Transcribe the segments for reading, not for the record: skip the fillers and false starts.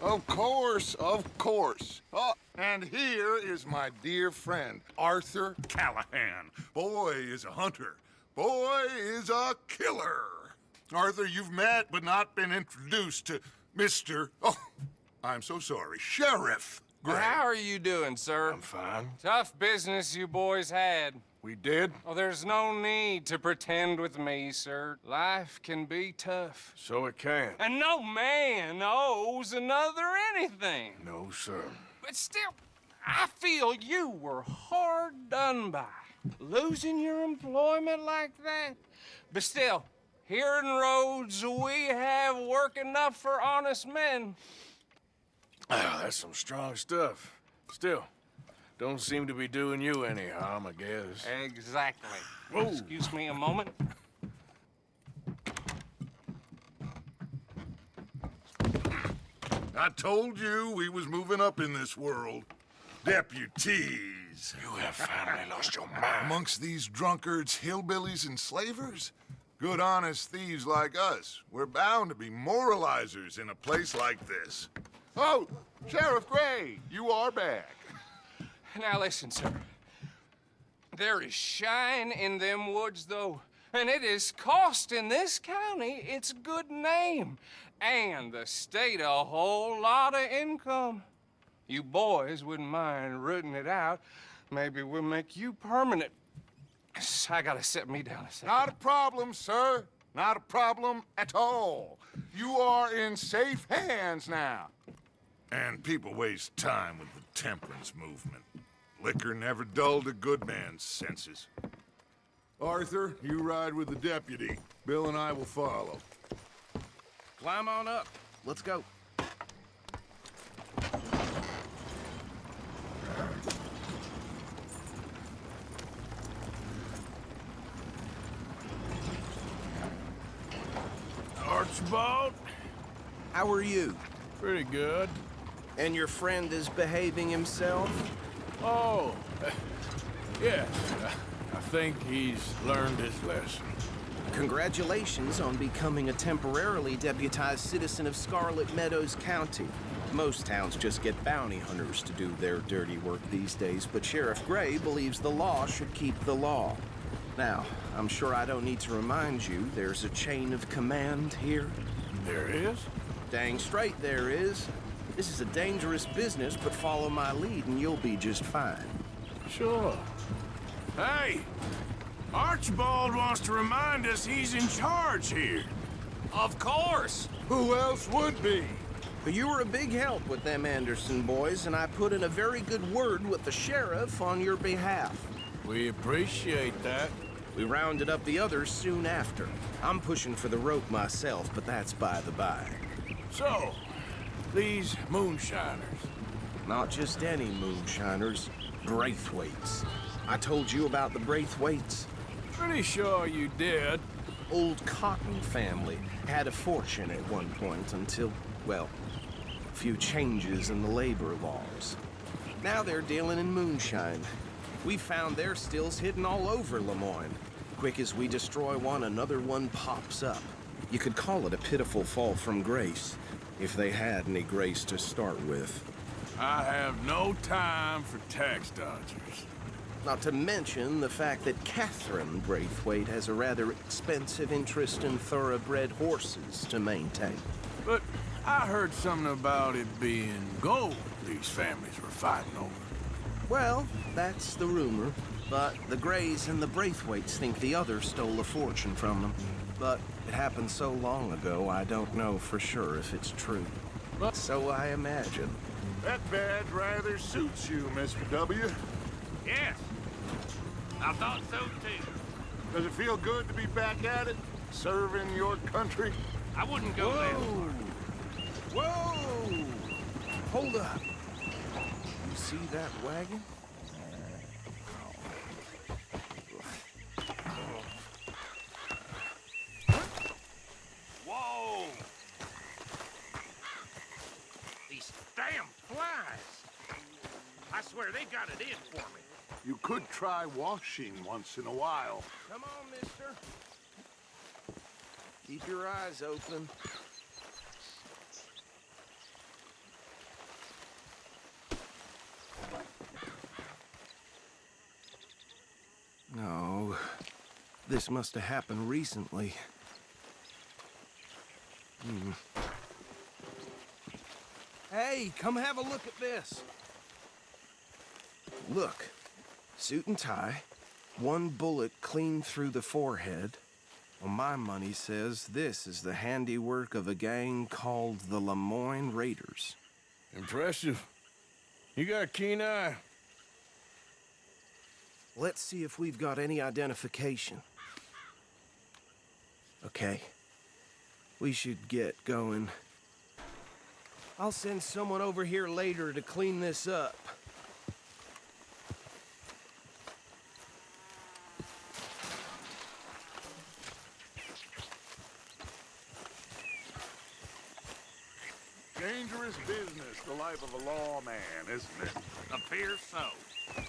Of course, of course. Oh, and here is my dear friend, Arthur Callahan. Boy is a hunter. Boy is a killer. Arthur, you've met but not been introduced to Mr. Oh, I'm so sorry, Sheriff Gray. How are you doing, sir? I'm fine. Tough business you boys had. We did? Oh, there's no need to pretend with me, sir. Life can be tough. So it can. And no man owes another anything. No, sir. But still, I feel you were hard done by. Losing your employment like that. But still, here in Rhodes, we have work enough for honest men. Ah, that's some strong stuff. Still, don't seem to be doing you any harm, I guess. Exactly. Whoa. Excuse me a moment. I told you we was moving up in this world. Deputies. You have finally lost your mind. Amongst these drunkards, hillbillies, and slavers? Good, honest thieves like us. We're bound to be moralizers in a place like this. Oh, Sheriff Gray, you are back. Now listen, sir. There is shine in them woods, though, and it is costing this county its good name and the state a whole lot of income. You boys wouldn't mind rooting it out. Maybe we'll make you permanent. I gotta sit me down a second. Not a problem, sir. Not a problem at all. You are in safe hands now. And people waste time with the temperance movement. Liquor never dulled a good man's senses. Arthur, you ride with the deputy. Bill and I will follow. Climb on up. Let's go. Archibald? How are you? Pretty good. And your friend is behaving himself? Oh, yes. I think he's learned his lesson. Congratulations on becoming a temporarily deputized citizen of Scarlet Meadows County. Most towns just get bounty hunters to do their dirty work these days, but Sheriff Gray believes the law should keep the law. Now, I'm sure I don't need to remind you there's a chain of command here. There is? Dang straight there is. This is a dangerous business, but follow my lead and you'll be just fine. Sure. Hey! Archibald wants to remind us he's in charge here. Of course. Who else would be? But you were a big help with them Anderson boys, and I put in a very good word with the sheriff on your behalf. We appreciate that. We rounded up the others soon after. I'm pushing for the rope myself, but that's by the by. So, these moonshiners. Not just any moonshiners, Braithwaites. I told you about the Braithwaites. Pretty sure you did. Old Cotton family had a fortune at one point until, well, a few changes in the labor laws. Now they're dealing in moonshine. We found their stills hidden all over Lemoyne. Quick as we destroy one, another one pops up. You could call it a pitiful fall from grace, if they had any grace to start with. I have no time for tax dodgers. Not to mention the fact that Catherine Braithwaite has a rather expensive interest in thoroughbred horses to maintain. But I heard something about it being gold these families were fighting over. Well, that's the rumor. But the Grays and the Braithwaites think the other stole a fortune from them. But it happened so long ago, I don't know for sure if it's true. But so I imagine. That badge rather suits you, Mr. W. Yes, I thought so too. Does it feel good to be back at it? Serving your country? I wouldn't go that far. Whoa! Hold up. You see that wagon? Whoa! These damn flies! I swear they got it in for me. You could try washing once in a while. Come on, mister. Keep your eyes open. This must have happened recently. Hey, come have a look at this. Look, suit and tie, one bullet clean through the forehead. Well, my money says this is the handiwork of a gang called the Lemoyne Raiders. Impressive. You got a keen eye. Let's see if we've got any identification. Okay. We should get going. I'll send someone over here later to clean this up. Dangerous business, the life of a lawman, isn't it? Appears so.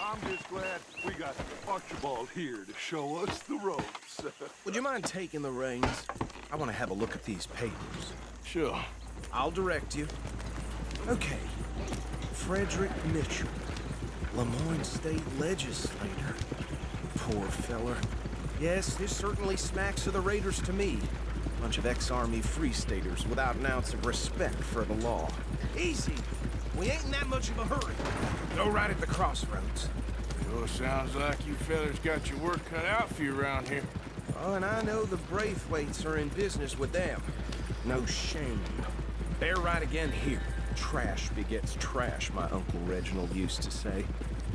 I'm just glad we got Archibald here to show us the ropes. Would you mind taking the reins? I want to have a look at these papers. Sure. I'll direct you. Okay. Frederick Mitchell, Lemoyne State Legislator. Poor feller. Yes, this certainly smacks of the Raiders to me. Bunch of ex-Army Free Staters without an ounce of respect for the law. Easy. We ain't in that much of a hurry. Go right at the crossroads. Sure sounds like you fellas got your work cut out for you around here. Oh, and I know the Braithwaites are in business with them. No shame. Bear right again here. Trash begets trash, my Uncle Reginald used to say.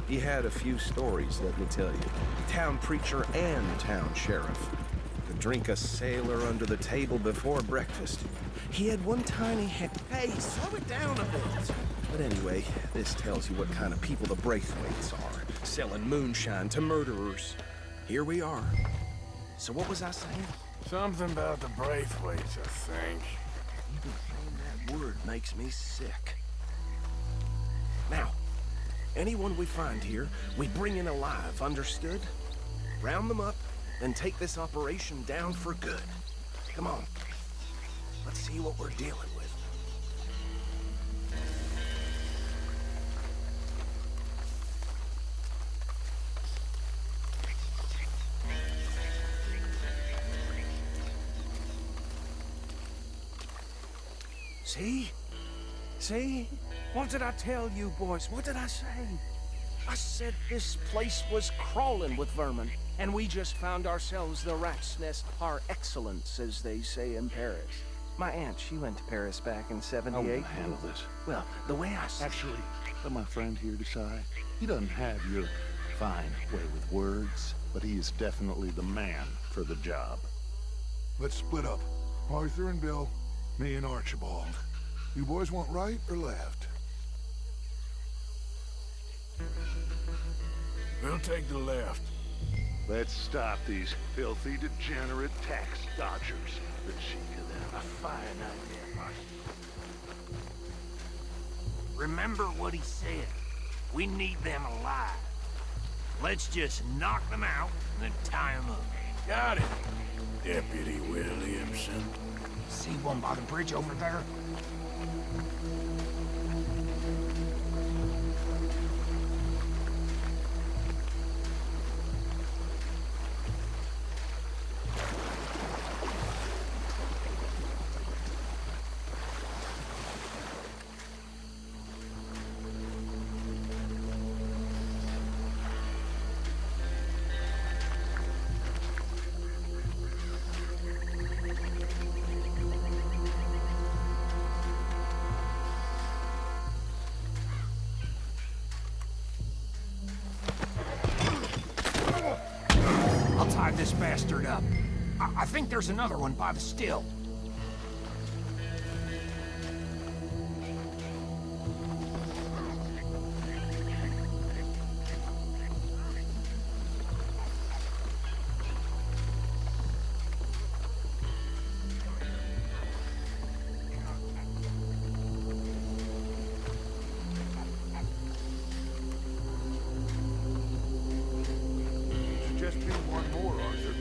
He had a few stories, let me tell you. Town preacher and town sheriff. Could drink a sailor under the table before breakfast. He had one tiny Hey, slow it down a bit. But anyway, this tells you what kind of people the Braithwaites are. Selling moonshine to murderers. Here we are. So what was I saying? Something about the Braithwaites, I think. Even saying that word makes me sick. Now, anyone we find here, we bring in alive, understood? Round them up, then take this operation down for good. Come on. Let's see what we're dealing with. See? See? What did I tell you, boys? What did I say? I said this place was crawling with vermin, and we just found ourselves the rat's nest par excellence, as they say in Paris. My aunt, she went to Paris back in I '78. won't handle this. Well, the way I see Actually, let my friend here decide. He doesn't have your fine way with words, but he is definitely the man for the job. Let's split up. Arthur and Bill, me and Archibald. You boys want right or left? We'll take the left. Let's stop these filthy, degenerate tax dodgers. The cheek of them. A fine idea, Marty. Remember what he said. We need them alive. Let's just knock them out and then tie them up. Got it, Deputy Williamson. See one by the bridge over there? I'll tie this bastard up. I think there's another one by the still. Should just be one more, Arthur.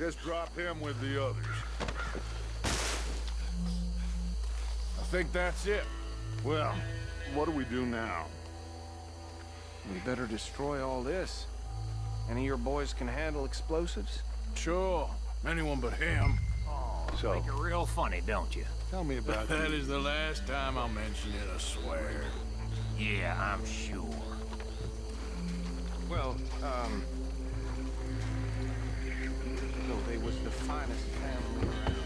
Just drop him with the others. I think that's it. Well, what do we do now? We better destroy all this. Any of your boys can handle explosives? Sure. Anyone but him. So, Make it real funny, don't you? tell me about That you. is the last time I'll mention it, I swear. Yeah, I'm sure. Well, no, they was the finest family around.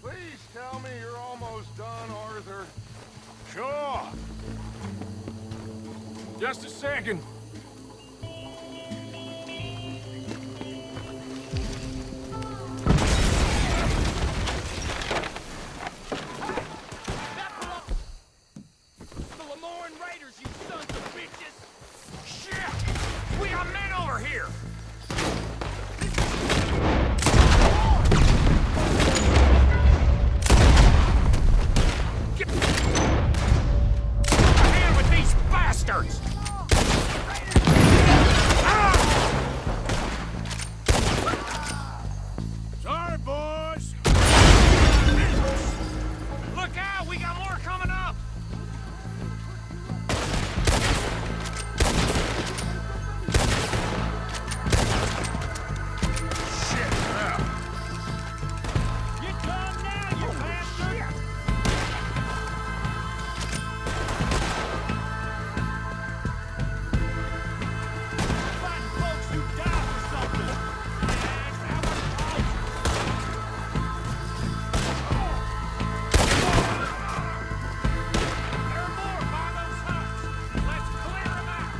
Please tell me you're almost done, Arthur. Sure. Just a second. The Lemoran Raiders, you sons of bitches! Shit! We got men over here! Get a hand with these bastards! Sorry, boys. Look out! We got more coming up! You come now, you bastard! Find folks who die for something! That's how it goes. There are more by those huts! Let's clear them out!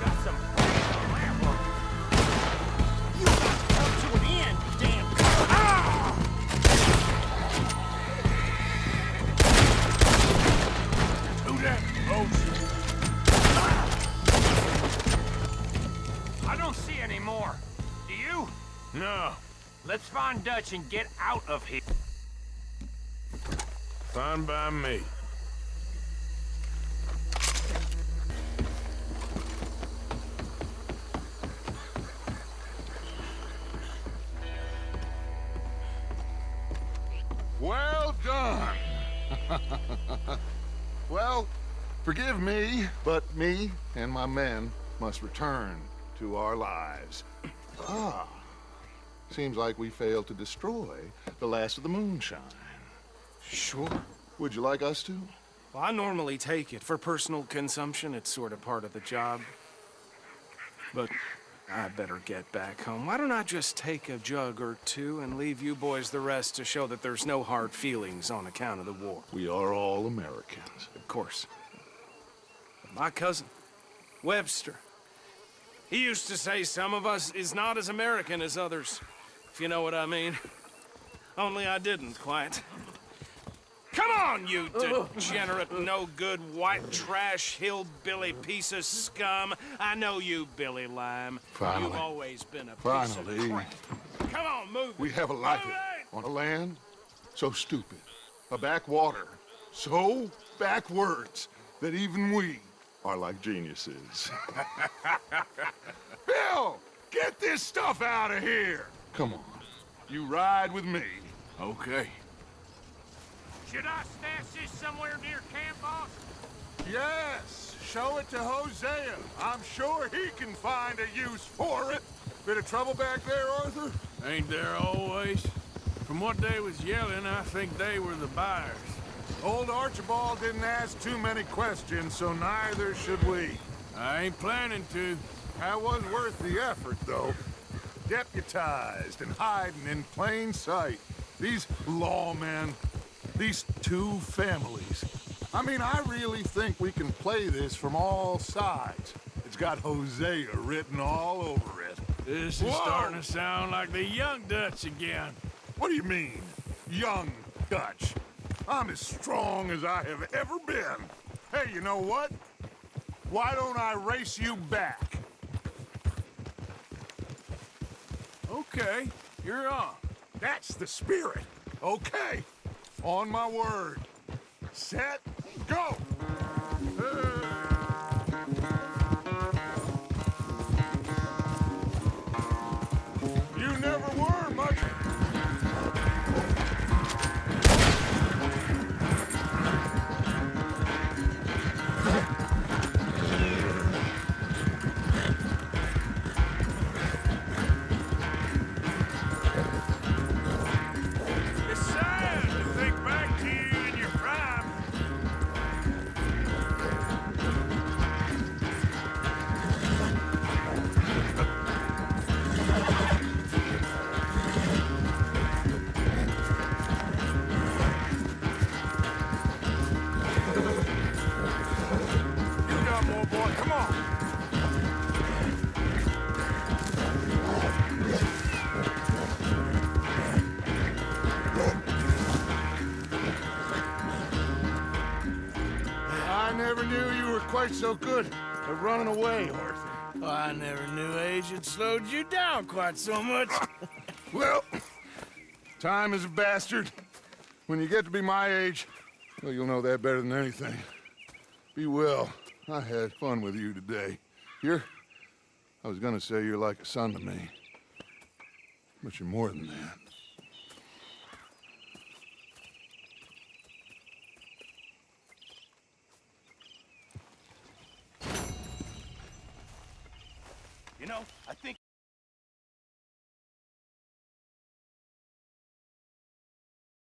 Got some lamp work. You come to an end, damn. Do that, folks. I don't see any more. Do you? No. Let's find Dutch and get out of here. Fine by me. Well done. Well, forgive me, but me and my men must return to our lives. Seems like we failed to destroy the last of the moonshine. Sure. Would you like us to? Well, I normally take it. For personal consumption, it's sort of part of the job. But I better get back home. Why don't I just take a jug or two and leave you boys the rest to show that there's no hard feelings on account of the war? We are all Americans. Of course. But my cousin, Webster, he used to say some of us is not as American as others, if you know what I mean. Only I didn't quite. Come on, you degenerate, no-good, white trash, hillbilly piece of scum. I know you, Billy Lime. Finally. You've always been a piece Finally. of crap. Come on, move it. We have a life Move it! on a land so stupid, a backwater so backwards that even we are like geniuses. Bill, get this stuff out of here. Come on, you ride with me, Okay. Should I stash this somewhere near camp, boss? Yes, show it to Hosea. I'm sure he can find a use for it. Bit of trouble back there, Arthur? Ain't there always? From what they was yelling, I think they were the buyers. Old Archibald didn't ask too many questions, so neither should we. I ain't planning to. That was worth the effort, though. Deputized and hiding in plain sight. These lawmen, these two families. I mean, I really think we can play this from all sides. It's got Hosea written all over it. This is Whoa! starting to sound like the Young Dutch again. What do you mean, young Dutch? I'm as strong as I have ever been. Hey, you know what? Why don't I race you back? Okay, you're on. That's the spirit. Okay. On my word. Set, go! You never were much... It's sad to think back to you in your prime. You got more, boy. Come on. I never knew you were quite so good at running away, Arthur. Oh, I never knew age had slowed you down quite so much. Well, time is a bastard. When you get to be my age, well, you'll know that better than anything. Be well. I had fun with you today. I was gonna say you're like a son to me. But you're more than that. You know, I think